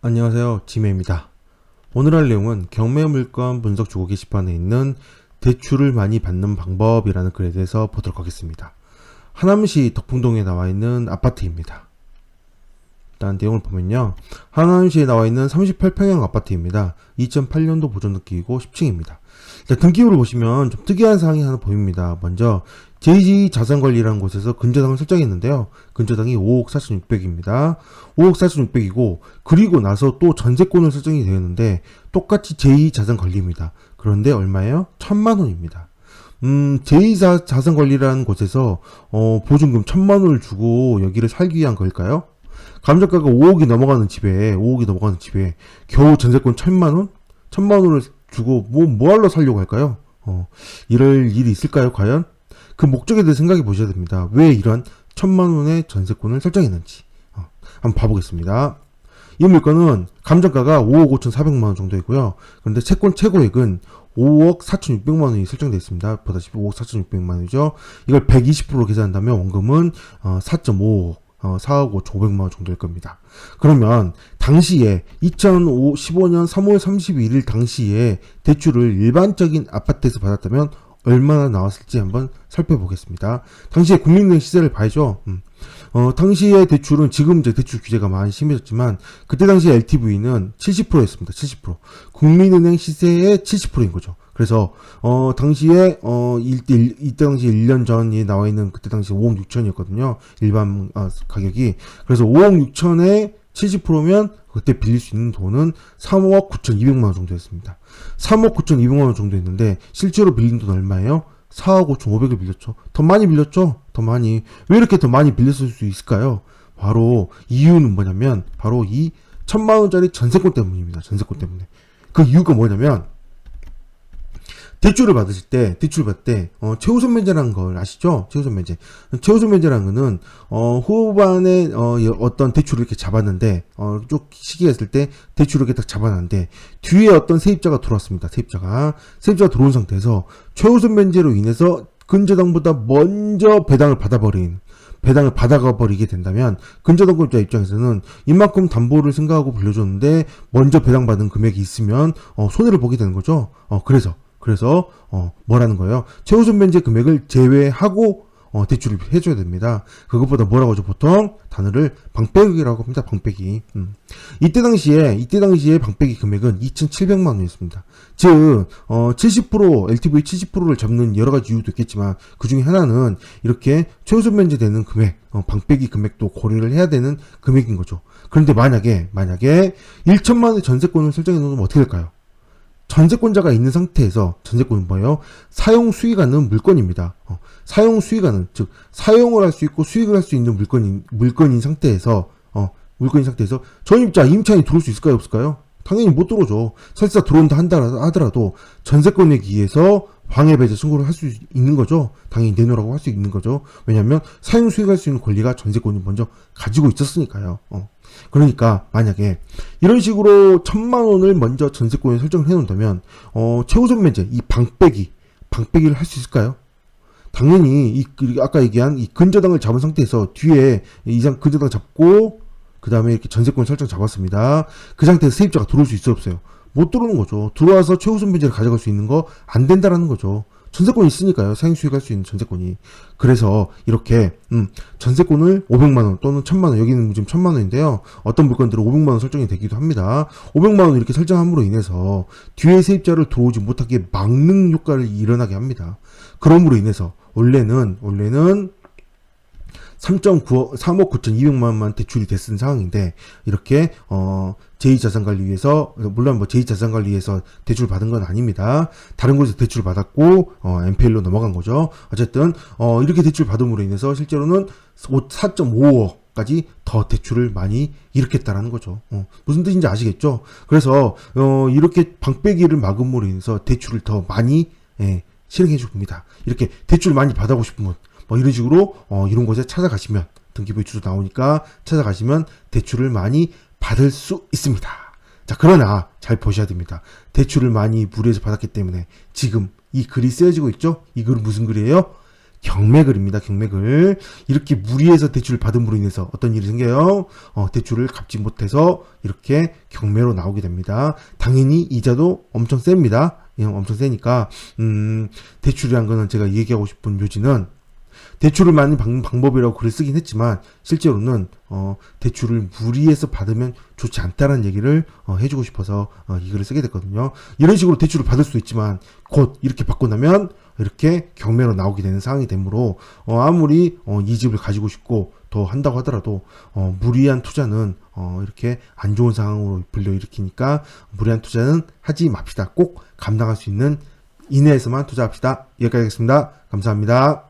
안녕하세요, 지메입니다. 오늘 할 내용은 경매물건 분석 주거 게시판에 있는 대출을 많이 받는 방법이라는 글에 대해서 보도록 하겠습니다. 하남시 덕풍동에 나와 있는 아파트입니다. 일단 내용을 보면요, 하남시에 나와 있는 38평형 아파트입니다. 2008년도 보존등기이고 10층입니다. 등기부를 보시면 좀 특이한 사항이 하나 보입니다. 먼저 제2자산관리라는 곳에서 근저당을 설정했는데요. 근저당이 5억 4,600입니다. 5억 4,600이고 그리고 나서 또 전세권을 설정이 되었는데 똑같이 제2자산관리입니다. 그런데 얼마예요? 1,000만원입니다. 제2자산관리라는 곳에서 보증금 1,000만원을 주고 여기를 살기 위한 걸까요? 감정가가 5억이 넘어가는 집에 겨우 전세권 1,000만원? 1,000만원을 주고 뭐 하러 살려고 할까요? 이럴 일이 있을까요, 과연? 그 목적에 대해 생각해 보셔야 됩니다. 왜 이런 1,000만원의 전세권을 설정했는지 한번 봐보겠습니다. 이 물건은 감정가가 5억 5,400만원 정도이고요. 그런데 채권 최고액은 5억 4,600만원이 설정되어 있습니다. 보다시피 5억 4,600만원이죠. 이걸 120% 계산한다면 원금은 4.5억 4억 5,500만원 정도일 겁니다. 그러면 당시에 2015년 3월 31일 당시에 대출을 일반적인 아파트에서 받았다면 얼마나 나왔을지 한번 살펴보겠습니다. 당시에 국민은행 시세를 봐야죠. 당시의 대출은 지금 이제 대출 규제가 많이 심해졌지만 그때 당시 LTV는 70%였습니다. 70%. 국민은행 시세의 70%인 거죠. 그래서 당시에 이때 당시 1년 전에 나와 있는 그때 당시 5억 6천이었거든요. 일반 가격이. 그래서 5억 6천에 70%면 그때 빌릴 수 있는 돈은 3억 9,200만원 정도였습니다. 3억 9,200만원 정도 했는데 실제로 빌린 돈 얼마예요? 4억 5,500을 빌렸죠. 더 많이 빌렸죠. 더 많이. 왜 이렇게 더 많이 빌렸을 수 있을까요? 바로 이유는 뭐냐면 바로 이 1,000만원짜리 전세권 때문입니다. 전세권 때문에. 그 이유가 뭐냐면 대출을 받을 때 최우선 면제라는 걸 아시죠? 최우선 면제. 최우선 면제라는 거는 후반에 어떤 대출을 이렇게 잡았는데 쭉 시기가 있을 때 대출을 이렇게 딱 잡아놨는데 뒤에 어떤 세입자가 들어왔습니다. 세입자가 들어온 상태에서 최우선 면제로 인해서 근저당보다 먼저 배당을 받아가 버리게 된다면 근저당권자 입장에서는 이만큼 담보를 생각하고 빌려줬는데 먼저 배당받은 금액이 있으면 손해를 보게 되는 거죠. 그래서 뭐라는 거예요? 최우선 면제 금액을 제외하고 대출을 해줘야 됩니다. 그것보다 뭐라고 하죠? 보통 단어를 방빼기라고 합니다. 방빼기. 이때 당시에 방빼기 금액은 2,700만 원이었습니다. 즉 70% LTV 70%를 잡는 여러 가지 이유도 있겠지만 그 중에 하나는 이렇게 최우선 면제되는 금액, 방빼기 금액도 고려를 해야 되는 금액인 거죠. 그런데 만약에 1천만 원의 전세권을 설정해 놓으면 어떻게 될까요? 전세권자가 있는 상태에서 전세권은 뭐예요? 사용 수익하는 물건입니다. 사용 수익하는, 즉 사용을 할 수 있고 수익을 할 수 있는 물건인 상태에서 전입자 임차인이 들어올 수 있을까요, 없을까요? 당연히 못 들어오죠. 설사 들어온다 하더라도 전세권에 의해서 방해배제 신고를 할 수 있는 거죠. 당연히 내놓으라고 할 수 있는 거죠. 왜냐하면 사용 수익할 수 있는 권리가 전세권이 먼저 가지고 있었으니까요. 그러니까 만약에 이런 식으로 1,000만 원을 먼저 전세권에 설정을 해놓는다면 최우선 면제 이 방빼기를 할 수 있을까요? 당연히 아까 얘기한 이 근저당을 잡은 상태에서 뒤에 이상 근저당 잡고 그 다음에 이렇게 전세권 설정 잡았습니다. 그 상태에서 세입자가 들어올 수 있어 없어요? 못 들어오는 거죠. 들어와서 최우선 면제를 가져갈 수 있는 거 안 된다라는 거죠. 전세권이 있으니까요. 사용 수익할 수 있는 전세권이. 그래서 이렇게 전세권을 500만원 또는 1,000만원, 여기는 지금 1,000만원인데요. 어떤 물건들은 500만원 설정이 되기도 합니다. 500만원 이렇게 설정함으로 인해서 뒤에 세입자를 들어오지 못하게 막는 효과를 일어나게 합니다. 그럼으로 인해서 원래는 3억 9,200만 원만 대출이 됐은 상황인데 이렇게 제2자산관리위에서 물론 제2자산관리위에서 대출 받은 건 아닙니다. 다른 곳에서 대출 받았고 NPL로 넘어간 거죠. 어쨌든 이렇게 대출 받음으로 인해서 실제로는 4.5억까지 더 대출을 많이 일으켰다라는 거죠. 무슨 뜻인지 아시겠죠? 그래서 이렇게 방빼기를 막음으로 인해서 대출을 더 많이 실행해 줍니다. 이렇게 대출 많이 받아보고 싶은 분 이런 식으로 이런 곳에 찾아가시면 등기부에 주소 나오니까 찾아가시면 대출을 많이 받을 수 있습니다. 자, 그러나 잘 보셔야 됩니다. 대출을 많이 무리해서 받았기 때문에 지금 이 글이 쓰여지고 있죠? 이 글은 무슨 글이에요? 경매글입니다. 경매글. 이렇게 무리해서 대출을 받음으로 인해서 어떤 일이 생겨요? 대출을 갚지 못해서 이렇게 경매로 나오게 됩니다. 당연히 이자도 엄청 셉니다. 엄청 세니까 대출이란 거는 제가 얘기하고 싶은 묘지는 대출을 많이 받는 방법이라고 글을 쓰긴 했지만 실제로는 대출을 무리해서 받으면 좋지 않다는 얘기를 해주고 싶어서 이 글을 쓰게 됐거든요. 이런 식으로 대출을 받을 수 있지만 곧 이렇게 받고 나면 이렇게 경매로 나오게 되는 상황이 되므로 아무리 이 집을 가지고 싶고 더 한다고 하더라도 무리한 투자는 이렇게 안 좋은 상황으로 불러일으키니까 무리한 투자는 하지 맙시다. 꼭 감당할 수 있는 이내에서만 투자합시다. 여기까지 하겠습니다. 감사합니다.